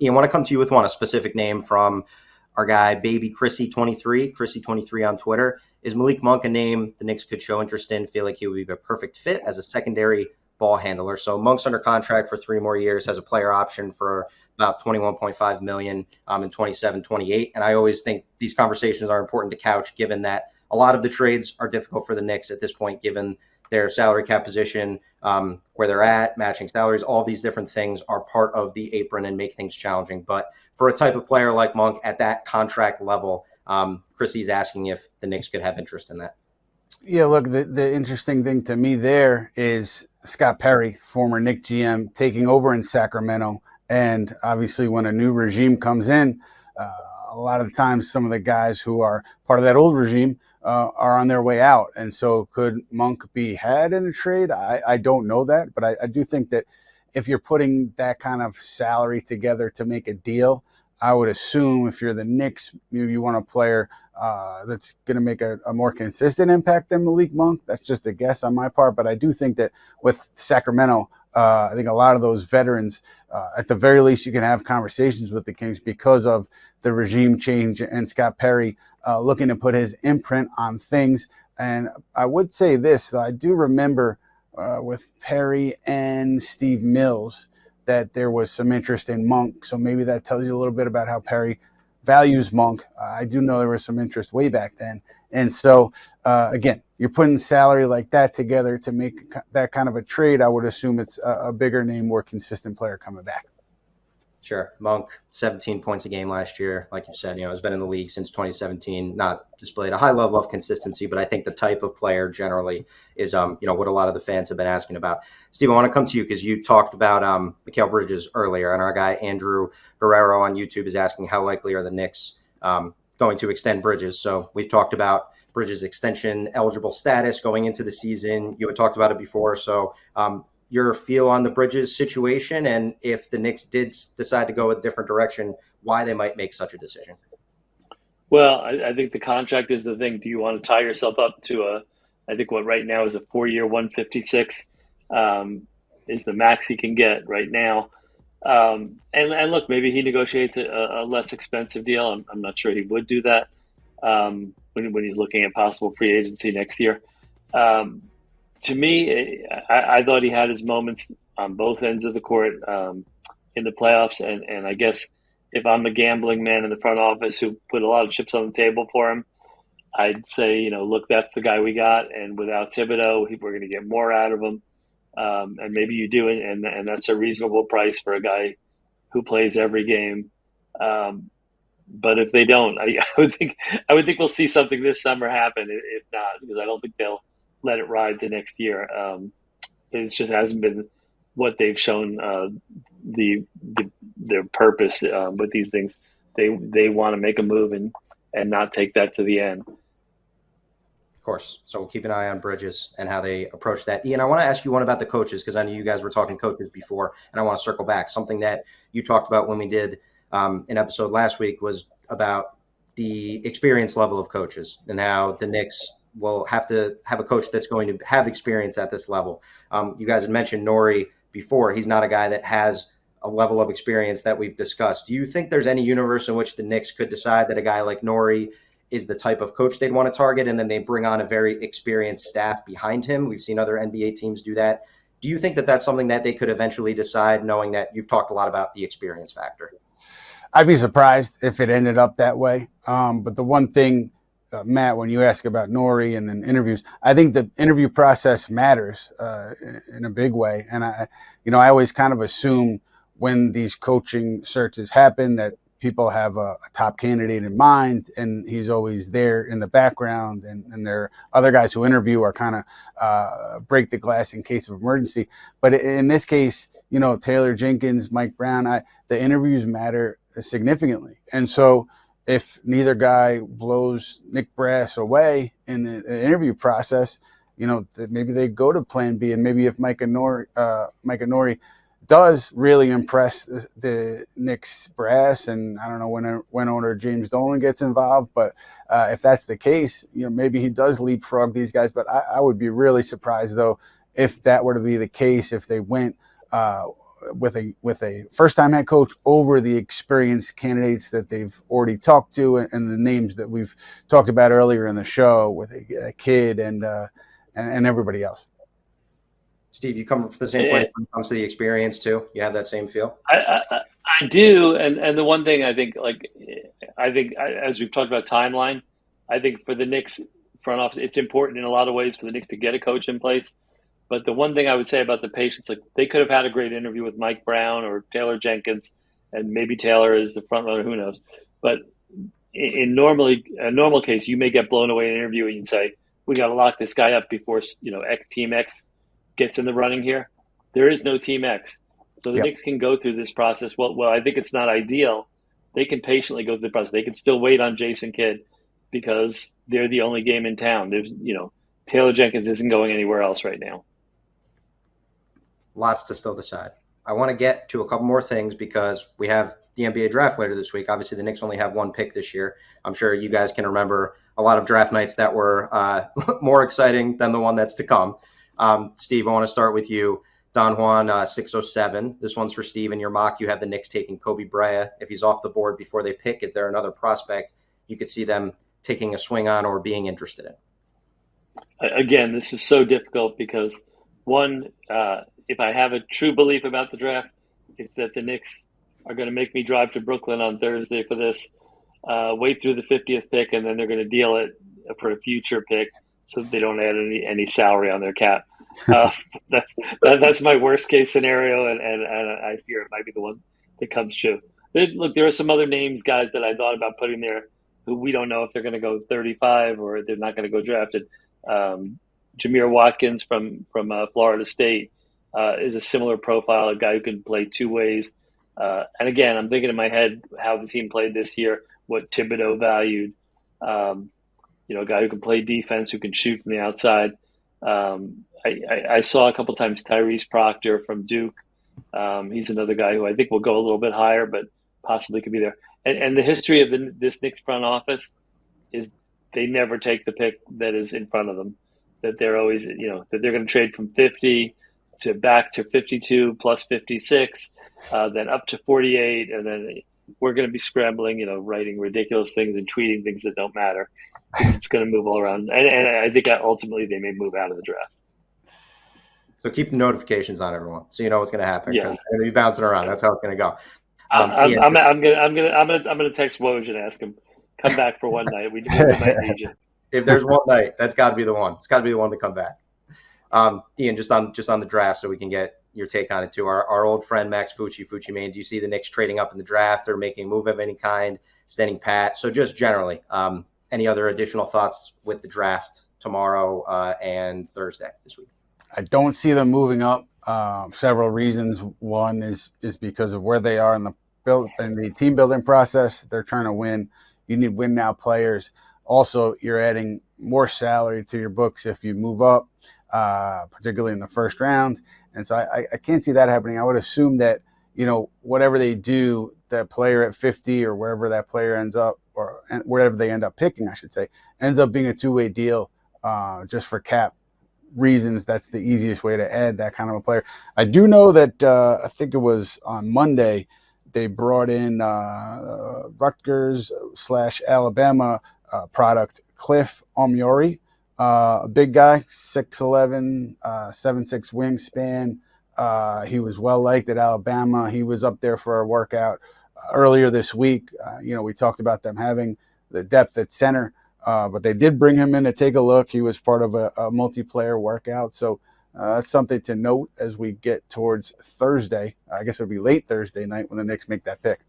Ian, I want to come to you with a specific name from our guy, Baby Chrissy23 on Twitter. Is Malik Monk a name the Knicks could show interest in? Feel like he would be a perfect fit as a secondary ball handler. So Monk's under contract for 3 more years, has a player option for about $21.5 million in 27-28. And I always think these conversations are important to couch, given that a lot of the trades are difficult for the Knicks at this point, given their salary cap position, where they're at, matching salaries, all these different things are part of the apron and make things challenging. But for a type of player like Monk at that contract level, Chrissy's asking if the Knicks could have interest in that. Yeah, look, the interesting thing to me there is Scott Perry, former Knicks GM, taking over in Sacramento. And obviously when a new regime comes in, a lot of the times some of the guys who are part of that old regime are on their way out. And so could Monk be had in a trade? I don't know that, but I do think that if you're putting that kind of salary together to make a deal, I would assume if you're the Knicks, you want a player that's going to make a more consistent impact than Malik Monk. That's just a guess on my part. But I do think that with Sacramento, I think a lot of those veterans, at the very least, you can have conversations with the Kings because of the regime change and Scott Perry looking to put his imprint on things. And I would say this, I do remember with Perry and Steve Mills that there was some interest in Monk. So maybe that tells you a little bit about how Perry values Monk. I do know there was some interest way back then. And so, again, you're putting salary like that together to make that kind of a trade. I would assume it's a bigger name, more consistent player coming back. Sure. Monk, 17 points a game last year. Like you said, has been in the league since 2017, not displayed a high level of consistency, but I think the type of player generally is, what a lot of the fans have been asking about. Steve, I want to come to you because you talked about Mikal Bridges earlier, and our guy Andrew Guerrero on YouTube is asking how likely are the Knicks going to extend Bridges. So we've talked about Bridges' extension eligible status going into the season. You had talked about it before. So your feel on the Bridges situation, and if the Knicks did decide to go a different direction, why they might make such a decision? Well, I think the contract is the thing. Do you want to tie yourself up to I think what right now is a 4-year 156 is the max he can get right now. And look, maybe he negotiates a less expensive deal. I'm not sure he would do that when he's looking at possible free agency next year. To me, I thought he had his moments on both ends of the court in the playoffs. And I guess if I'm a gambling man in the front office who put a lot of chips on the table for him, I'd say, look, that's the guy we got. And without Thibodeau, we're going to get more out of him. And maybe you do it. And that's a reasonable price for a guy who plays every game. But if they don't, I would think we'll see something this summer happen. If not, because I don't think they'll let it ride to next year. It just hasn't been what they've shown their purpose with these things. They want to make a move and not take that to the end. Of course. So we'll keep an eye on Bridges and how they approach that. Ian, I want to ask you one about the coaches, because I know you guys were talking coaches before, and I want to circle back. Something that you talked about when we did an episode last week was about the experience level of coaches and how the Knicks will have to have a coach that's going to have experience at this level. You guys had mentioned Norrie before. He's not a guy that has a level of experience that we've discussed. Do you think there's any universe in which the Knicks could decide that a guy like Norrie is the type of coach they'd want to target, and then they bring on a very experienced staff behind him? We've seen other NBA teams do that. Do you think that that's something that they could eventually decide, knowing that you've talked a lot about the experience factor? I'd be surprised if it ended up that way. But the one thing, Matt, when you ask about Norrie and then interviews, I think the interview process matters in a big way. And I always kind of assume when these coaching searches happen that people have a top candidate in mind, and he's always there in the background. And there are other guys who interview are kind of break the glass in case of emergency. But in this case, Taylor Jenkins, Mike Brown, the interviews matter significantly. And so if neither guy blows Nick Brass away in the interview process, maybe they go to plan B. And maybe if Micah Norrie does really impress the Knicks brass, and I don't know when owner James Dolan gets involved, but if that's the case, maybe he does leapfrog these guys. But I would be really surprised, though, if that were to be the case, if they went with a first-time head coach over the experienced candidates that they've already talked to, and the names that we've talked about earlier in the show with a kid and everybody else. Steve, you come from the same place when it comes to the experience too. You have that same feel. I do, and the one thing I think, as we've talked about timeline, I think for the Knicks front office, it's important in a lot of ways for the Knicks to get a coach in place. But the one thing I would say about the patience, like they could have had a great interview with Mike Brown or Taylor Jenkins, and maybe Taylor is the front runner, who knows. But in a normal case, you may get blown away in an interview and you'd say, we got to lock this guy up before, Team X gets in the running here. There is no Team X. So the Knicks can go through this process. Well, I think it's not ideal. They can patiently go through the process. They can still wait on Jason Kidd because they're the only game in town. There's, Taylor Jenkins isn't going anywhere else right now. Lots to still decide. I want to get to a couple more things because we have the NBA draft later this week. Obviously, the Knicks only have one pick this year. I'm sure you guys can remember a lot of draft nights that were more exciting than the one that's to come. Steve, I want to start with you. Don Juan, 607. This one's for Steve. In your mock, you have the Knicks taking Kobe Bryant. If he's off the board before they pick, is there another prospect you could see them taking a swing on or being interested in? Again, this is so difficult because, one, if I have a true belief about the draft, it's that the Knicks are going to make me drive to Brooklyn on Thursday for this, wait through the 50th pick, and then they're going to deal it for a future pick so they don't add any salary on their cap. That's my worst case scenario, and I fear it might be the one that comes true. Look, there are some other names, guys, that I thought about putting there who we don't know if they're going to go 35 or they're not going to go drafted. Jameer Watkins from Florida State is a similar profile, a guy who can play two ways. And again, I'm thinking in my head how the team played this year, what Thibodeau valued. A guy who can play defense, who can shoot from the outside. I saw a couple times Tyrese Proctor from Duke. He's another guy who I think will go a little bit higher, but possibly could be there. And the history of this Knicks front office is they never take the pick that is in front of them. That they're always, that they're going to trade from 50 to back to 52 plus 56, then up to 48, and then we're going to be scrambling, writing ridiculous things and tweeting things that don't matter. It's going to move all around, and I think ultimately they may move out of the draft. So keep the notifications on, everyone, so you know what's going to happen. Yeah, it's going to be bouncing around. That's how it's going to go. I'm gonna text Woj and ask him, come back for one night. We might need you. If there's one night, that's got to be the one. It's got to be the one to come back. Ian, just on the draft, so we can get your take on it too. Our old friend Max Fucci, man, do you see the Knicks trading up in the draft or making a move of any kind, standing pat? So just generally, any other additional thoughts with the draft tomorrow and Thursday this week? I don't see them moving up. Several reasons. One is because of where they are in the team building process. They're trying to win. You need win now players. Also, you're adding more salary to your books if you move up, particularly in the first round. And so I can't see that happening. I would assume that, whatever they do, that player at 50 or wherever that player ends up, or wherever they end up picking, I should say, ends up being a two-way deal just for cap reasons. That's the easiest way to add that kind of a player. I do know that I think it was on Monday, they brought in Rutgers / Alabama product, Cliff Omori, a big guy, 6'11", 7'6" wingspan. He was well liked at Alabama. He was up there for a workout earlier this week. We talked about them having the depth at center, but they did bring him in to take a look. He was part of a multiplayer workout. So that's something to note as we get towards Thursday. I guess it'll be late Thursday night when the Knicks make that pick.